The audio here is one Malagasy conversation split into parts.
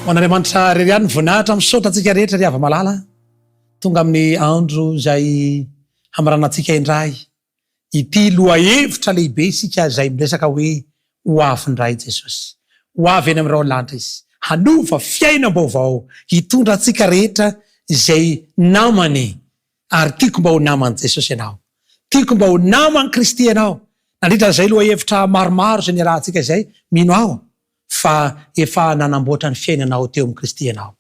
Hoan'Andriamanitra reriany voninahitra misaotra antsika rehetra ry ava malala tonga amin'ny andro izay hamaranantsika indray ity loha hevitra lehibe isika izay miresaka hoe ho avy indray Jesosy, ho avy eny amin'ireo lanitra izy, hanova fiainam-baovao hitondra antsika rehetra izay namany. Ary tiako mba ho naman'i Jesosy ianao, tiako mba ho naman'i Kristy ianao. Nandritra izay loha hevitra maromaro izay niarahantsika izay, mino aho fa efa nanamboatra ny fiainanao teo amin'ny Kristy ianao,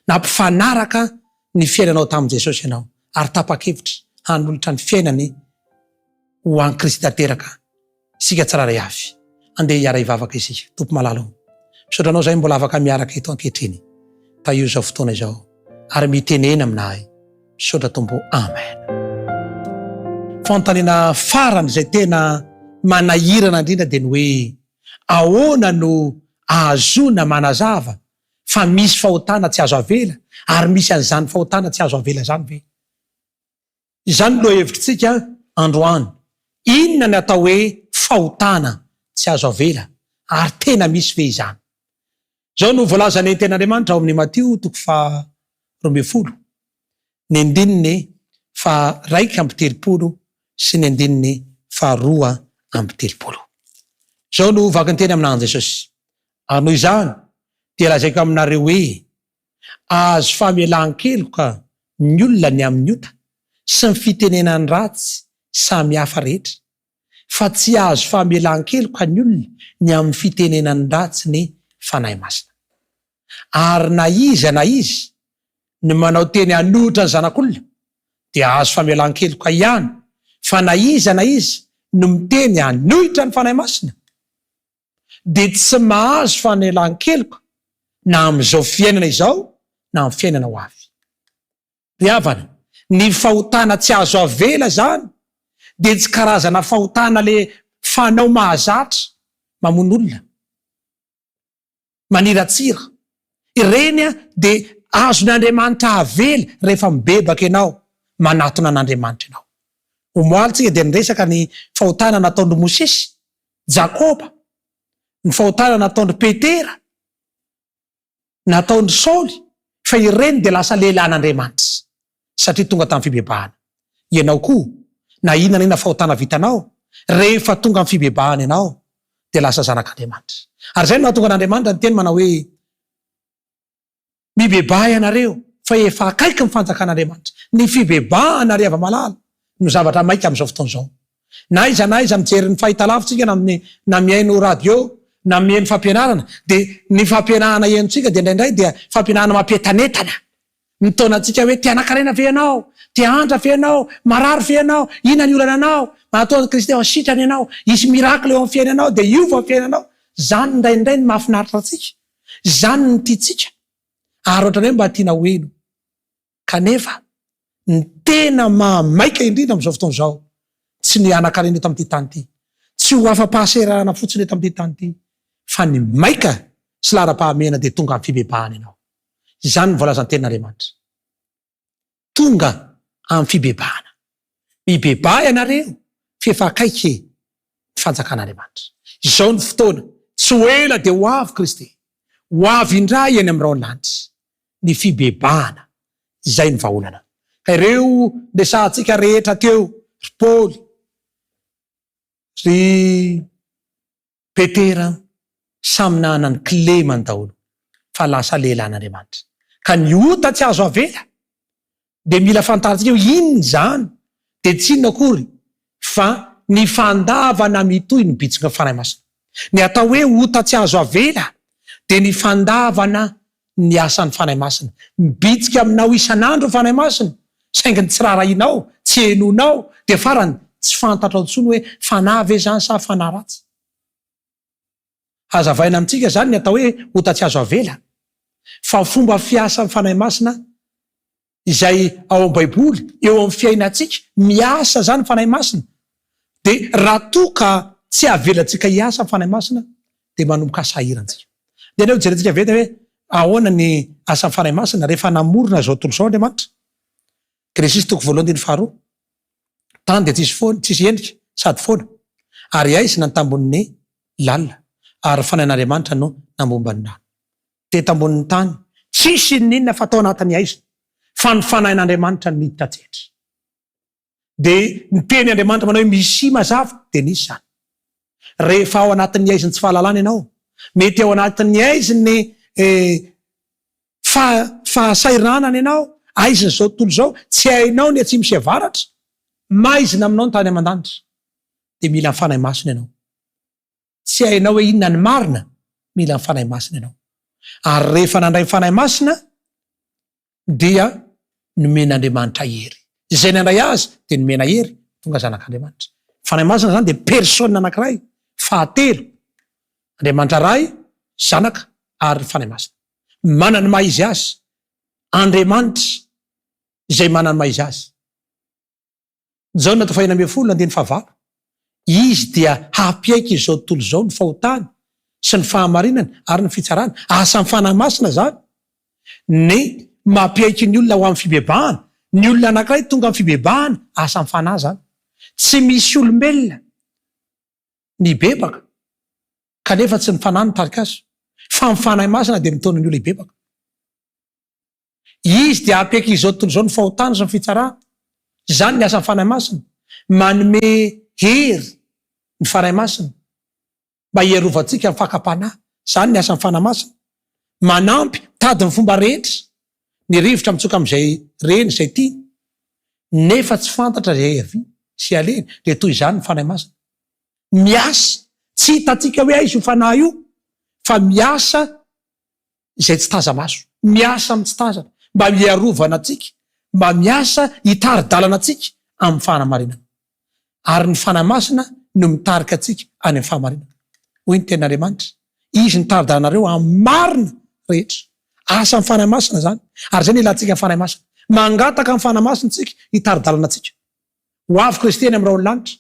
nampifanaraka ny fiainanao tamin'i Jesosy ianao, ary tapa-kevitra hanolotra ny fiainany ho an'i Kristy tanteraka. Isika tsiraray avy andeha hiara hivavaka isika. Tompo malala, misaotra anao izay mbola afaka miaraka eto ankehitriny taio izao fotoana izao ary mitenena aminahy. Misaotra Tompo, amen. Fanontaniana farany izay tena manahirana indrindra dia ny hoe ahoana no ahazona manazava fa misy fahotana tsy azo avela ary misy an'izany fahotana tsy azo avela zany ve? Izany loha hevitritsika androany. Inona ny atao hoe fahotana tsy azo avela ary tena misy ve izany? Zao no voalaza ny tenin'Andriamanitra ao amin'ny Matio 12 ny andininy 1:30 sy ny andininy 2:30. Zao no vaky ny teny aminan'i Jesosy. Ary noho izany dia lazaiko aminareo hoe azo famelan-keloka ny olona ny amin'ny ota sy ny fitenenany ratsy samy hafa rehetra, fa tsy azo famelan-keloka ny olona ny amin'ny fitenenany ratsy ny fanahy masina. Ary na iza ny manao teny hanohitra ny zanak'olona dia azo famelan-keloka ihany, fa na iza no miteny hanohitra ny fanahy masina dia tsy mahazo famelan-keloka na amin'izao fiainana izao na amin'ny fiainana ho avy. Ry havana, ny fahotana tsy azo avela zany dia tsy karazana fahotana le fanao mahazatra mamono olona, maniratsira. Ireny dia azon'Andriamanitra avela rehefa mibebaka ianao, manatona an'Andriamanitra ianao. Omoalitsika dia niresaka ny fahotana nataon'i Mosesy, Jakoba, ny fahotana nataon'i Petera, nataon'i Saoly, fa ireny dia lasa lehilahin'Andriamanitra satria tonga tamin'ny fibebahana. Ianao koa, na inona fahotana vitanao, rehefa tonga amin'ny fibebahana ianao dia lasa zanak'Andriamanitra. Ary izay no nahatonga an'Andriamanitra ny teny manao hoe mibebaha ianareo fa efa akaiky ny fanjakan'Andriamanitra. Ny fibebahana ry ava malala no zavatra maika amin'izao fotoana izao. Na iza mijery ny fahitalavitsika na mihaino radio na mihaino fampianarana, dia ny fampianarana hainontsika dia indraindray dia fampianarana mampientanetana. Mitaona antsika hoe tia anakarena ve ianao, tia andra ve ianao, marary ve ianao, inona ny olana anao, mahataona Kristy ao sitrany ianao, isy mirakly eo amin'ny fiainanao dia iova amin'ny fiainanao. Zany indraindray ny mahafinaritra antsika, zany ny tiantsika. Ary ohatrany hoe mba tiana hoeno. Kanefa ny tena mahamaika indrindra amin'izao fotoana izao tsy ny anakarena eto amin'ity tany ity, tsy ho afa-pahaserana fotsiny eto amin'ity tany ity, fa ny maika sy lara-pahamena dia tonga amin'ny fibebahana ianao. Izany ny voalazan'ny tenin'Andriamanitra. Tonga amin'ny fibebahana. Mibebaha ianareo fa efa akaiky ny fanjakan'Andriamanitra. Izao ny fotoana, tsy ho ela dia ho avy Kristy, ho avy indray eny amin'ireo lanitra. Ny fibebahana, izay ny vahaolana. Ka ireo resahantsika rehetra teo, ry Paoly, ry Petera, samy nanana ny kilemany daholo fa lasa lehilahin'Andriamanitra. Ka ny ota tsy azo avela dia mila fantarintsika hoe inona izany, dia tsy inona akory fa ny fandavana mitohy ny bitsika ny fanahy masina. Ny atao hoe ota tsy azo avela dia ny fandavana ny asan'ny fanahy masina. Mibitsika aminao isan'andro ny fanahy masina, saingy ny tsy rarahinao, tsy henonao, dia farany tsy fantatra intsony hoe fanahy ve zany sa fanahy ratsy. Hazavaina amintsika zany ny atao hoe ota tsy azo avela, fa fomba fiasan'ny fanahy masina izay ao amin'ny Baiboly, eo amin'ny fiainantsika, miasa zany ny fanahy masina. Dia raha toa ka tsy avelantsika hiasa ny fanahy masina dia manomboka sahirantsika. Dia neo jerentsika veta hoe ahoana ny asa ny fanahy masina rehefa namorona zao tontolo izao Andriamanitra. Genesis 1:2, tany dia tsisy endrika sady foana, ary aisina ny tambonin'ny lalina, ary fanahin'Andriamanitra no namombany rano. Teto ambonin'ny tany Tsisy ninona fatao anatin'ny aizina fa ny fanahin'Andriamanitra ny miditra tsetra. De niteny Andriamanitra manao hoe misy mazava de nisy zany. Rehefa ao anatin'ny aiziny tsy fahalalana ianao, mety ao anatin'ny aiziny fahasairanana ianao, aiziny zao tontolo zao, tsy hainao ny atsimo sy avaratra, maizina aminao ny tany aman-danitra, de mila mifanahy masina ianao. Tsy hainao hoe inona ny marina, mila mifanahy masina ianao. Ary rehefa nandray mifanahy masina dia nomen'Andriamanitra hery. Izay nandray azy de nomena hery, tonga zanak'Andriamanitra. Mifanahy masina zany de persona anankiray, fahatelo, Andriamanitra ray, zanaka ary mifanahy masina. Manana maha izy azy, Andriamanitra izay manana maha izy azy. Jaona 4:9, izy dia hapiaiky izao tontolo zao ny fahotany sy ny fahamarinana ary ny fitsarana. Asa mifanahy masina zany ny mampiaiky ny olona ho amin'ny fibebahana. Ny olona anankiray tonga amin'ny fibebahana, asa mifanahy zany. Tsy misy olombelona nibebaka kanefa tsy mifanahy nitarika azy, fa mifanahy masina de mitona ny olona ibebaka. Izy dia hapiaiky izao tontolo zao ny fahotany sy ny fitsarana. Zany ny asa mifanahy masina, manome hery ny fanahy masina mba hierovantsika ny fakapanahy. Zany ny asa mifanahy masina. Manampy tady ny fomba rehetra ny rivotra mitsoka am'izay reny izay tiany, nefa tsy fantatra zay avy sy aleny, de toy izany ny fanahy masina. Miasa, tsy hitantsika hoe aiza io fanahy io, fa miasa izay tsy taza maso, miasa amin'ny tsy tazana mba hiarovana atsika, mba miasa hitari-dalana atsika amin'ny fahamarinana. Ary ny fanahy masina no mitarika atsika any amin'ny fahamarinana. Hoy ny tenin'Andriamanitra, izy nitari-dalanareo amin'ny marina rehetra. Asa amin'ny fanahy masina zany. Ary zay ilantsika amin'ny fanahy masina. Mangataka amin'ny fanahy masina tsika hitari-dalana atsika. Ho avy Kristy eny amin'ny raha olo-lanitra.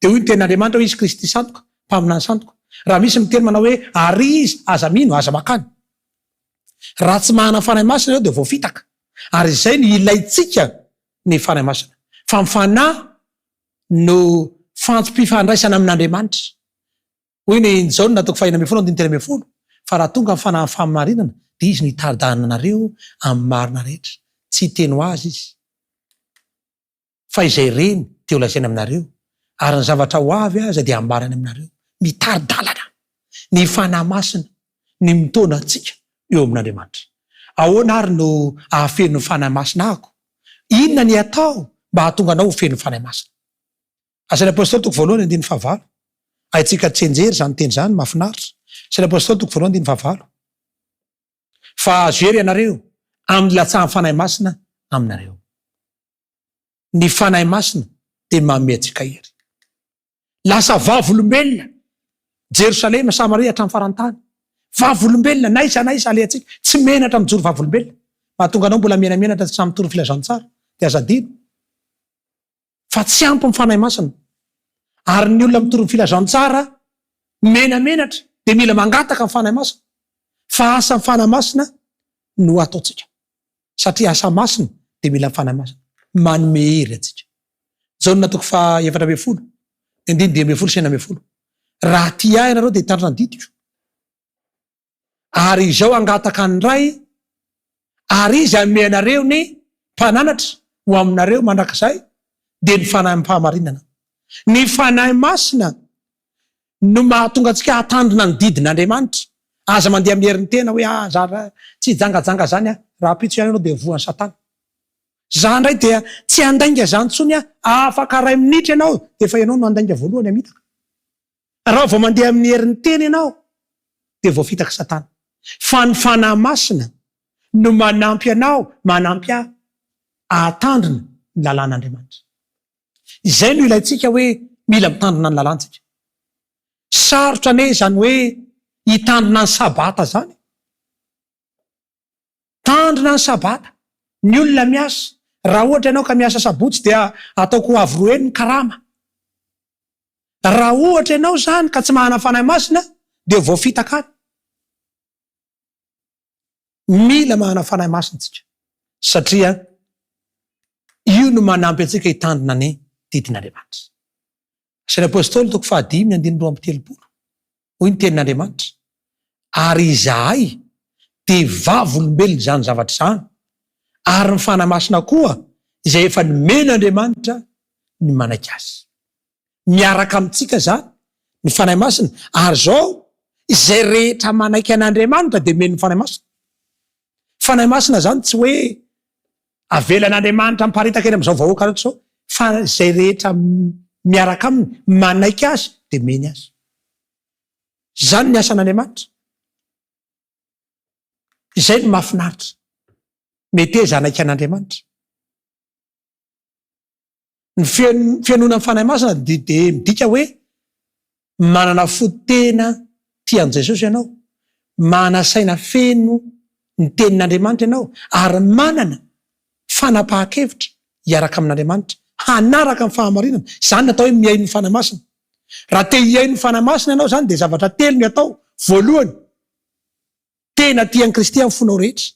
De hoy ny tenin'Andriamanitra hoe izy Kristy sandoka, mpaminany sandoka. Raha misy miteny manao hoe ary izy aza mino, aza makany. Raha tsy manana fanahy masina eo de voafitaka. Ary izay ny ilaitsika ny fanahy masina. Fa ny fanahy no fantsom-pifandraisana amin'Andriamanitra. Hoy ny Jaona 4:10, fa raha tonga ny fanahy fahamarinana de izy ny hitari-dalanareo amin'ny marina rehetra. Tsy hiteny ho azy izy, fa izay reny de ho lazaina aminareo, ary ny zavatra ho avy aza de ambarany aminareo. Mitari-dalana ny fanahy masina, ny mitona atsika eo amin'Andriamanitra. Ahoana ary no ahafeno ny fanahy masina ako? Inona ny atao mba hahatonga anao ho feno ny fanahy masina? Asan'ny Apôstôly 2:9, aitsika tsenjery zany teny zany, mahafinaritra. Asan'ny Apôstôly 2:9, fa azo hery ianareo amin'ny latsahan'ny fanahy masina aminareo. Ny fanahy masina de manome atsika hery. Lasa vavolombelona Jerosalema, Samaria hatramin'ny farantany. Vavolombelona naiza ale atsika, tsy menatra mijoro vavolombelona. Mahatonga anao mbola menamenatra tsy samy toro filazantsara de azadino. Fa tsy ampy ny fanahy masina. Ary ny olona mitoro filazantsara menamenatra de mila mangataka ny fanahy masina. Fa asa ny fanahy masina no ataotsika. Satria asa masina de mila ny fanahy masina. Manome hery atsika. Jaona 4:12, 12:10. Raha ty ahy ianareo de hitandrana didiko. Ary izao angataka ny ray, ary izy ame anareo ny mpananatra ho aminareo mandrakizay, de ny fanahy amin'ny fahamarinana. Ny fanahy masina no mahatonga atsika hatandrina ny didin'Andriamanitra. Aza mandeha amin'ny herin'ny tena hoe tsy jangajanga zany raha pitso ihany ianao de voan'ny Satana. Zany ndray dia tsy andainga zany tsony afaka 2 minitra ianao de efa ianao no andainga voalohany amitaka. Raha vao mandeha amin'ny herin'ny tena ianao de voafitaka Satana. Fa ny fanahy masina no manampy anao, manampy ahatandrina ny lalàn'Andriamanitra. Izay no ilaitsika hoe mila mitandrina ny lalàntsika. Sarotra ane zany hoe hitandrina ny sabata zany. Tandrina ny sabata. Ny olona miasa, raha ohatra ianao ka miasa sabotsy dia ataoko avy roa eny ny karama. Raha ohatra ianao zany ka tsy manana fanahy masina de voafitaka any. Mila manana fanahy masina tsika, satria io no manampy atsika hitandrina ny didin'Andriamanitra. Asan'ny Apôstôly 5:12, hoy ny tenin'Andriamanitra, ary izahay de vavolombelona zany zavatra zany. Ary ny fanahy masina koa izay efa nomen'Andriamanitra ny manaiky azy. Miaraka amintsika zany ny fanahy masina, ary zao izay rehetra manaiky an'Andriamanitra de meno ny fanahy masina. Fanahy masina zany tsy hoe avelan'Andriamanitra miparitaka eny am'izao vahoaka rehetra zao, fa izay rehetra miaraka aminy manaiky azy de meny azy. Zany ny asan'Andriamanitra. Izay ny mahafinaritra. Meteza anaiky an'Andriamanitra. Ny fianonan'ny fanahy masina de midika hoe manana fotena tian'i Jesosy ianao, manana saina feno ny tenin'Andriamanitra ianao, ary manana fanapahan-kevitra hiaraka amin'Andriamanitra, hanaraka ny fahamarinana. Zany natao hoe miaino ny fanahy masina. Raha te hiaino ny fanahy masina ianao zany de zavatra telo ny atao. Voalohany, tena tian'i Kristy amin'ny fonao rehetra.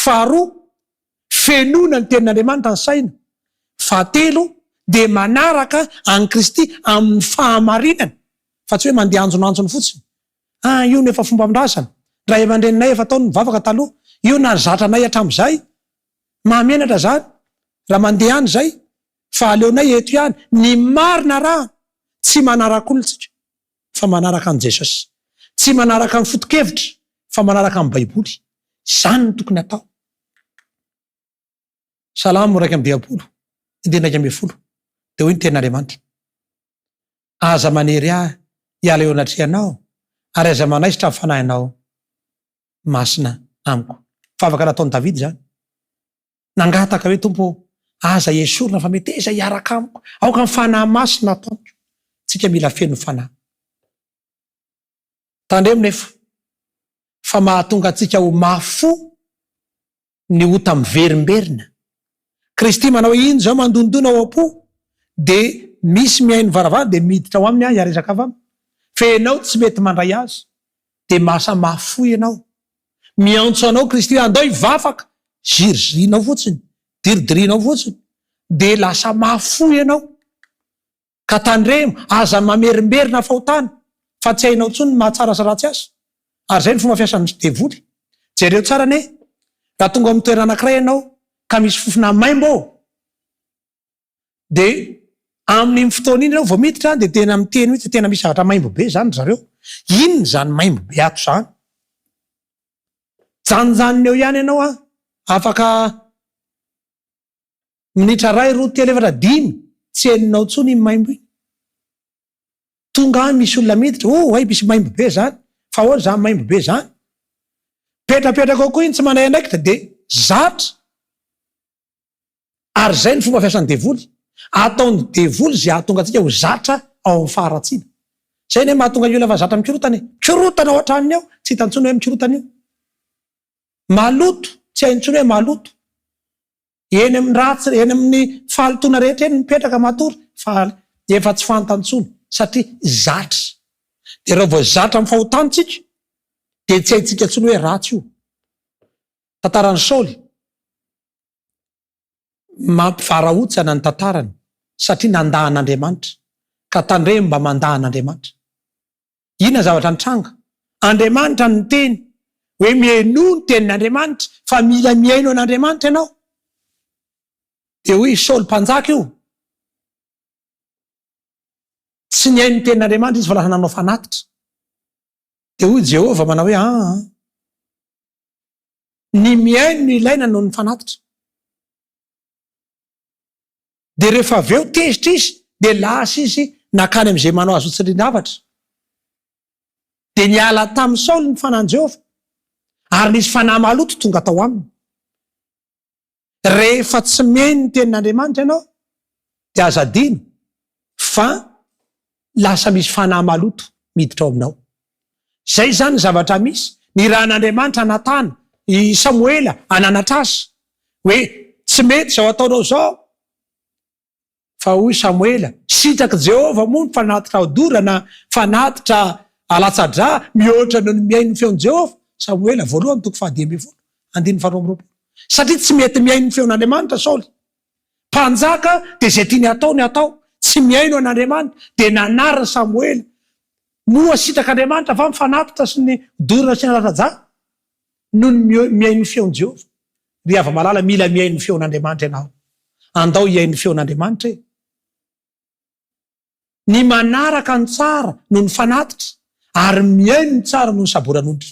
Faharoa, fenona ny tenin'Andriamanitra ny saina. Fahatelo, de manaraka an'i Kristy amin'ny fahamarinana. Fa tsy hoe mandeha anjonanjony fotsiny. Io ny efa fomba mindrazana. Raha aman-dreninay efa taony mivavaka taloha, io na zatranay hatramin'izay. Mahamenatra zany. Raha mandeha any zay, fa aleonay eto ihany. Ny marina raha tsy manaraka olontsika, fa manaraka an'i Jesosy. Tsy manaraka ny foto-kevitra, fa manaraka amin'ny Baiboly. Zany ny tokony atao. Salamo 1:10, 1:10. De hoy ny tenin'Andriamanitra: aza manery ahy hiala eo anatrehanao, ary aza manaisitra amin'ny fanahinao masina amiko. Fa afaka nataon'i Davidy zany. Nangataka hoe Tompo, aza esorina fa meteza hiaraka amiko, aoka ny fanahy masina ataoko. Tsika mila feno fanahy. Tandremo nefa fa mahatonga atsika ho mafo ny ota miverimberina. Kristy manao ino zao mandondona ao am-po, de misy miaino varavara de miditra ao aminy hiaresaka avy aminy. Fe ianao tsy mety mandray azy, de masa mafo ianao. Miantso anao Kristy andao hivavaka, zirizrinao fotsiny, diridirinao fotsiny, de lasa mafo ianao. Ka tandremo, aza mamerimberina fahotana, fa tsy hainao tsony ny mahatsara sy ratsy azy. Ary zay ny fomba fiasan'ny devoly. Jereo tsara ne, raha tonga amin'ny toerana anankiray ianao ka misy fofona maimbo, de amin'ny fotoana iny ianao vao miditra de tena miteny hoe tena misy zavatra maimbo be zany zareo. Inona zany maimbo be ato zany? Janjanony eo ihany ianao afaka minitra 2, 3, 4, 5 tsy heninao tsony iny maimbo iny. Tonga misy olona miditra, hay misy maimbo be zany, fa ahoana zany maimbo be zany? Petrapetraka ao koa iny tsy manay andraikitra de zatra. Ary zay ny fomba fiasan'ny devoly. Ataony devoly zay ahatonga atsika ho zatra ao amin'ny faharatsiana. Zay ne mahatonga ny olona fa zatra mikorotana. Korotana ao an-tranony ao, tsy hitantsony hoe mikorotana io. Maloto, tsy haintsony hoe maloto. Eny amin'ny ratsy, eny amin'ny fahalitoana rehetra eny mipetraka matory, fa efa tsy fantantsony satria zatra. De raha vao zatra amin'ny fahotantsika, de tsy haintsika tsony hoe ratsy io. Tantaran'ny Saoly mampivarahotsana ny tantarany satria nandahan'Andriamanitra, ka tandremo mba mandahan'Andriamanitra. Inona zavatra nitranga? Andriamanitra ny teny hoe miaino ny tenin'Andriamanitra, fa mila miaino an'Andriamanitra ianao. De hoy Saoly mpanjaka io, tsy niaino ny tenin'Andriamanitra izy fa lasa nanao fanatitra. De hoy Jehova manao hoe ny miaino ny ilaina noho ny fanatitra. De rehefa avy eo tezitra izy, de lasa izy nakany am'izay manao azy otsirindravatra. De niala tamin'ny Saoly ny fanahin'i Jehova, ary nisy fanahy maloto tonga tao aminy. Rehefa tsy miaino ny tenin'Andriamanitra ianao, de aza adino fa lasa misy fanahy maloto miditra ao aminao. Zay zany zavatra misy. Ny rahan'Andriamanitra natana i Samoela ananatra azy hoe tsy mety zao ataonao zao. Fa hoy Samoela, sitraky Jehova moa ny fanatitra odorana, fanatitra alatsadra, mihoatra noho ny miaino ny feon'i Jehova. Samoela 1:12, 1:12. Satria tsy mety miaino ny feon'Andriamanitra Saoly. Mpanjaka de zay tiany atao ny atao, tsy miaino an'Andriamanitra. De nanariny Samoela moa sitrak'Andriamanitra fa mifanatitra sy ny dorana sy ny alatsadra. no ny miaino feon Jehova. Ry ava malala mila miaino feon'Andriamanitra ianao. Andao hiaino feon'Andriamanitra e. Ny manaraka ny tsara no ny fanatitra, ary miaino ny tsara no ny saboran'ondry.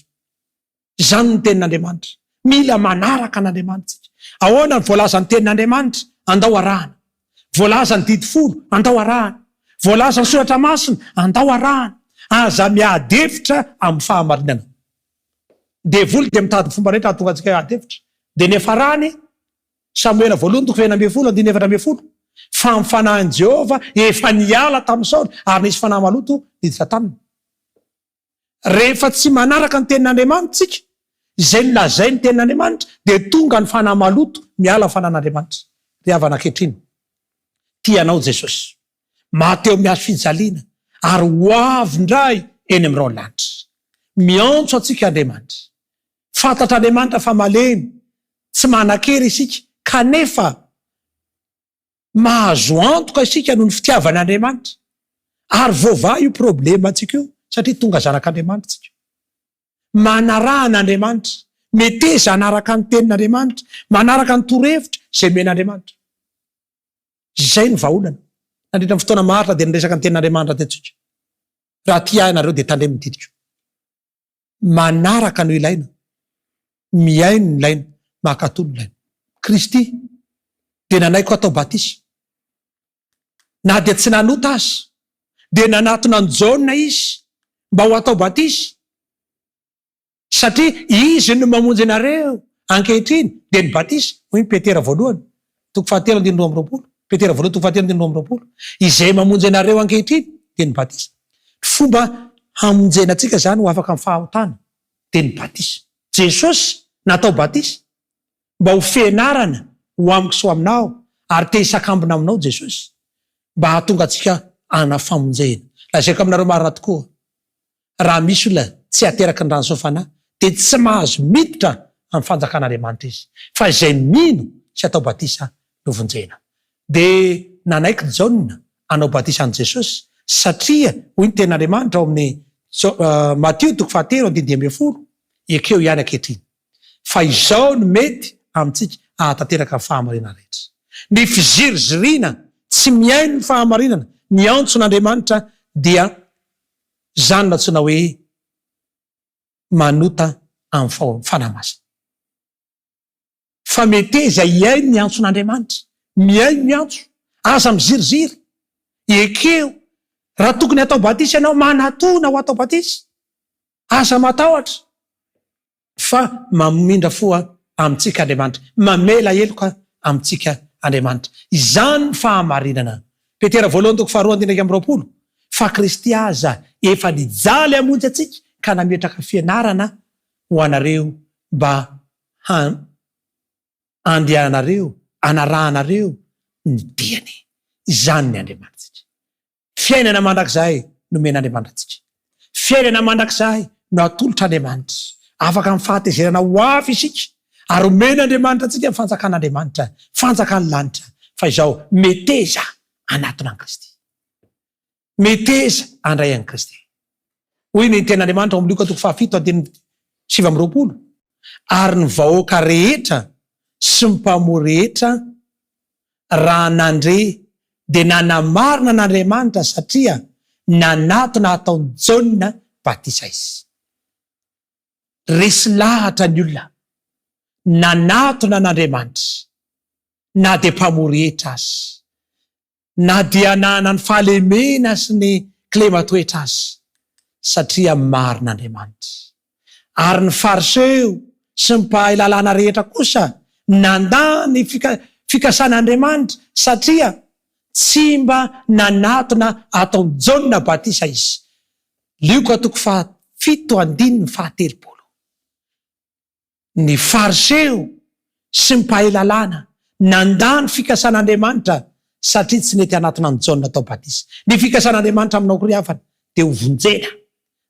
Izany ny tenin'Andriamanitra. Mila manaraka an'Andriamanitra. Ahoana ny voalaza ny tenin'Andriamanitra? Andao arahana. Voalaza ny didy folo, andao arahana. Voalaza ny soratra masina, andao arahana. Aza miadefitra amin'ny fahamarinana. Devoly dia mitady fomba rehetra ahatonga antsika adefitra. Dia ny efarany, Samuela 2:24 fa ny fanahin'i Jehova efa niala tamin'ny Saoly ary nisy fanahy maloto niditra taminy. Rehefa tsy manaraka ny tenin'Andriamanitra tsika, izay nolazay ny tenin'Andriamanitra, dia tonga ny fanahy maloto miala ny fanan'Andriamanitra. Ry havana ankehitriny, tianao Jesosy, mateo miazo fijaliana, ary ho avy indray eny amin'ny raolanitra. Miantso atsika Andriamanitra. Fantatr'Andriamanitra fa malemy, tsy manan-kery isika, kanefa mahazo antoka isika noho ny fitiavan'Andriamanitra. Ary voava io problema atsika io, satria tonga zanak'Andriamanitra tsika. Manarahan'Andriamanitra, meteza anaraka ny tenin'Andriamanitra, manaraka ny torohevitra izay men'Andriamanitra. Izay ny vahaolana. Nandritra ny fotoana maharitra dia niresaka ny tenin'Andriamanitra tentsika. Raha ty ianareo dia tandremo didiko. Manaraka no ilaina, miaino no ilaina, mankatolo no ilaina. Kristy dia nanaiko atao batisy. Na dia tsy nanota azy, dia nanatona ny Jaona izy mba ho atao batisy. Satria izy no mamonjy anareo ankehitriny dia ny batisy. Hoy Petera 1:7-20. Petera 1:7-20. Izay mamonjy anareo ankehitriny dia ny batisy. Fomba hamonjenantsika zany ho afaka amin'ny fahotana dia ny batisy. Jesosy natao batisy mba ho fianarana ho amiko sy ho aminao, ary te hisakambina aminao Jesosy mba hahatonga antsika ana famonjena. Lazaiko aminareo marina tokoa, raha misy olona tsy ateraky ny rano sy ny fanahy dia tsy mahazo miditra amin'ny fanjakan'Andriamanitra izy. Fa izay mino sy atao batisa no vonjena. Dia nanaiky Jaona anao batisa an' Jesosy, satria hoy ny tenin'Andriamanitra ao amin'ny Mateo 7:12, ekeo ihany ankehitriny. Fa izao no mety amintsika ahatanteraka ny fahamarinana rehetra. Ny fizirizirina tsy miaino ny fahamarinana, ny antson'Andriamanitra dia zany natsoina hoe manota amin'ny fanahy masina. Fa meteza iaino ny antson'Andriamanitra, miaino ny antso, aza miziriziry. Ekeo, raha tokony atao batisy ianao, manatona ho atao batisy. Aza matahotra. Fa mamindra foa amintsika Andriamanitra, mamela heloka amintsika Andriamanitra. Izany ny fahamarinana. Petera 1:2-20. Fa Kristy aza efa nijaly hamonjy atsika ka nametraka fianarana ho anareo mba andehanareo, anarahanareo ny diany. Izany ny Andriamanitra. Fiainana mandrakizay no men'Andriamanitra atsika. Fiainana mandrakizay no atolotra Andriamanitra. Afaka amin'ny fahatezerana ho afy isika, ary omen'Andriamanitra atsika ny fanjakan'Andriamanitra, fanjakan'ny lanitra. Fa izao meteza anatona an Kristy. Meteza andray an Kristy. Hoy ny tenin'Andriamanitra ao amin'ny Luka 7:7-20. Ary ny vahoaka rehetra sy ny mpamoa rehetra raha nandre dia nanamarina an'Andriamanitra, satria nanatona ataony Jaona batisa izy. Resy lahatra ny olona nanatona an'Andriamanitra, na dia mpamoa rehetra azy, na dia nana ny fahalemena sy ny klematoetra azy, satria marin'Andriamanitra. Ary ny fariseo sy ny mpahay lalàna rehetra kosa nandany fikasan'Andriamanitra, satria tsy mba nanatona ataony Jaona batisa izy. Luka 7:7-7. Ny fariseo sy ny mpahay lalàna nandany fikasan'Andriamanitra, satria tsy nety anatona ny Jaona atao batisa. Ny fikasan'Andriamanitra aminao koa ry havana dia ho vonjena.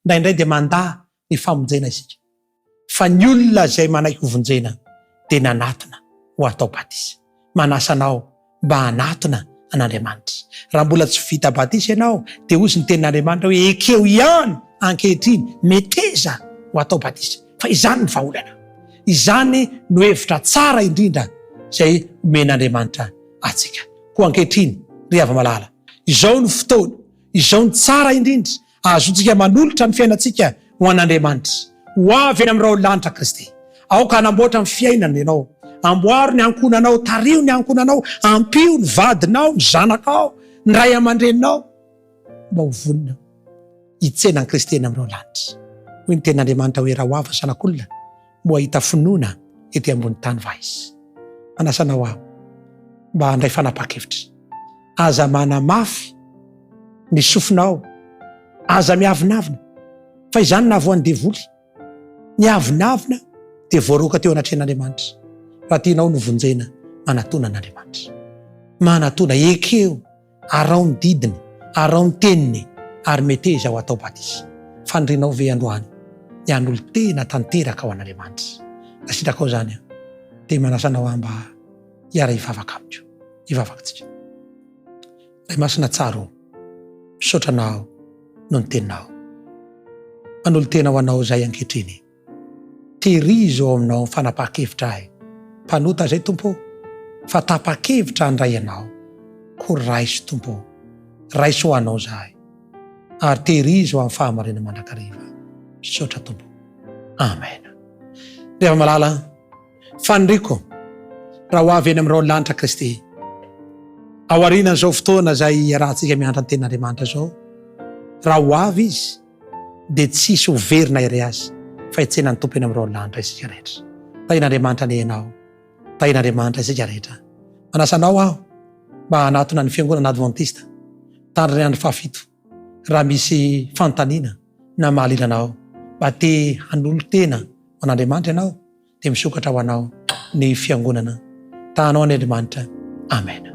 Indraindray dia mandà ny famonjena isika. Fa ny olona izay manaiky ho vonjena dia nanatona ho atao batisa. Manasanao mba hanatona an'Andriamanitra. Raha mbola tsy vita batisa ianao dia hozy ny tenin'Andriamanitra hoe ekeo ihany ankehitriny meteza ho atao batisa. Fa izany ny vahaolana. Izany no hevitra tsara indrindra zay omen'Andriamanitra atsika. Koa ankehitriny ry hava-malala, izao ny fotoana, izao ny tsara indrindra azontsika manolotra ny fiainantsika ho an'Andriamanitra. Ho avy eny amin'irao lanitra Kristy. Aoka hanamboatra ny fiainana ianao, amboaro ny ankonanao, tario ny ankonanao, ampio ny vadinao, ny zanakao, ny ray aman-dreninao, mba ho vonina hitsenan'i Kristy eny amin'irao lanitra. Hoy ny ten'Andriamanitra hoe raha ho avy sanak'olona mbo hahita finoana ety ambony tany va izy. Anasanao aho mba handray fanapa-kevitra, aza manamafy ny sofinao, aza miavinavina, fa izany nahavoan'ny devoly, ny avinavina dia voaroka teo anatrehan'Andriamanitra. Raha tianao no vonjena, manatona an'Andriamanitra, manatona ekeo, arao ny didiny, arao ny teniny, ary mety izy ao atao batisa. Fandrinao ve androany ny an'olo tena tanteraka ao an'Andriamanitra. Asitraka ao zany dia manasanao aho mba hiara hivavaka amiko, hivavakatsika. Ray masina tsara misaotranao no ny teninao. Manolo tena ho anao zay ankehitriny. Tehirizo ao aminao fanapa-kevitra ahy. Mpanota zay Tompo, fa tapa-kevitra andray anao. Ko raiso Tompo, raiso ho anao zahay. Ary tehirizo amin'ny fahamarina mandrakariva. Misaotra Tompo. Amen. Rehefa malala, faniriko raha ho avy eny amin'irao lanitra Kristy. Aoriana zao fotoana zay rahantsika miandra ny ten'Andriamanitra zao. Raha ho avy izy dia tsisy ho verina iray azy fa hitsenan'ny Tompo eny amin'irao lanitra isika rehetra. Tahin'Andriamanitra ny ianao, tahin'Andriamanitra isika rehetra. Manasanao aho mba hanatona ny fiangonana Adventista tandriny andro fahafito. Raha misy fanontaniana na mahalilanao mba te hanolo tena ho an'Andriamanitra ianao, dia misokatra ho anao ny fiangonana tahanao an'Andriamanitra. Amen.